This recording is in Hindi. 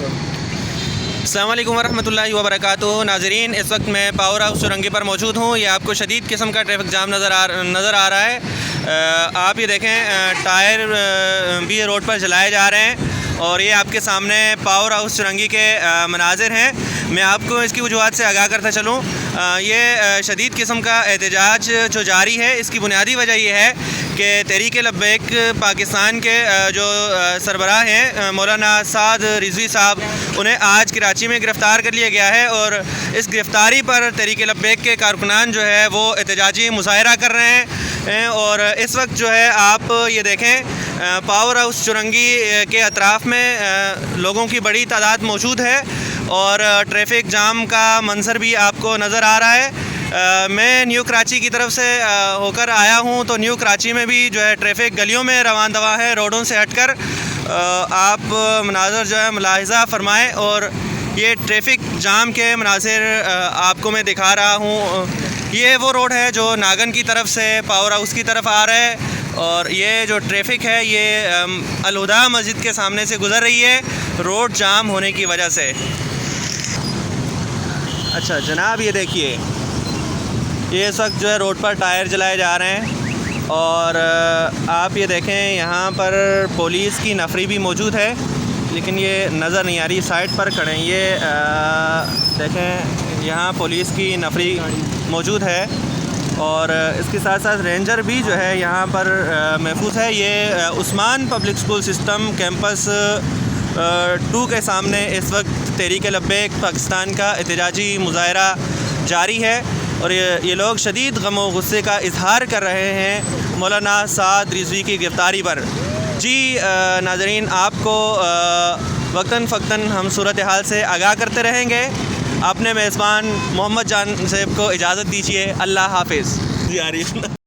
अस्सलाम वालेकुम वरहमतुल्लाहि वबरकातुहू। नाज़रीन, इस वक्त मैं पावर हाउस चुरंगी पर मौजूद हूँ। ये आपको शदीद किस्म का ट्रैफिक जाम नज़र आ रहा है। आप ये देखें, टायर भी रोड पर जलाए जा रहे हैं और ये आपके सामने पावर हाउस चुरंगी के मनाजिर हैं। मैं आपको इसकी वजूहात से आगाह करता चलूँ। ये शदीद किस्म का एहतजाज जो जारी है, इसकी बुनियादी वजह यह है कि तहरीक लब्बैक पाकिस्तान के जो सरबराह हैं मौलाना साद रिजवी साहब, उन्हें आज कराची में गिरफ़्तार कर लिया गया है और इस गिरफ़्तारी पर तहरीक लब्बैक के कारकुनान जो है वो एहतजाजी मुज़ाहरा कर रहे हैं। और इस वक्त जो है आप ये देखें, पावर हाउस चुरंगी के अतराफ़ में लोगों की बड़ी तादाद मौजूद है और ट्रैफिक जाम का मंजर भी आपको नज़र आ रहा है। मैं न्यू कराची की तरफ से होकर आया हूँ, तो न्यू कराची में भी जो है ट्रैफिक गलियों में रवान दवा है, रोडों से हटकर आप मनाज़र जो है मुलाहिज़ा फरमाएँ। और ये ट्रैफिक जाम के मनाज़िर आपको मैं दिखा रहा हूँ। ये वो रोड है जो नागन की तरफ से पावर हाउस की तरफ आ रहा है और ये जो ट्रैफिक है ये अल हुदा मस्जिद के सामने से गुज़र रही है रोड जाम होने की वजह से। अच्छा जनाब, ये देखिए, ये इस वक्त जो है रोड पर टायर जलाए जा रहे हैं और आप ये देखें, यहाँ पर पुलिस की नफरी भी मौजूद है, लेकिन ये नज़र नहीं आ रही। साइड पर खड़े हैं, ये देखें, यहाँ पुलिस की नफरी मौजूद है और इसके साथ साथ रेंजर भी जो है यहाँ पर महफूज है। ये Usman public school system campus 2 के सामने इस वक्त तहरीक लब्बैक पाकिस्तान का एहतजाजी मुज़ाहरा जारी है और ये लोग शदीद गम व गुस्से का इजहार कर रहे हैं मौलाना साद रिजवी की गिरफ़्तारी पर। जी नाज़रीन, आपको वक्तन फ़क्तन हम सूरत हाल से आगाह करते रहेंगे। अपने मेज़बान मोहम्मद जान साहब को इजाज़त दीजिए। अल्लाह हाफ़िज़। जी आ रही है।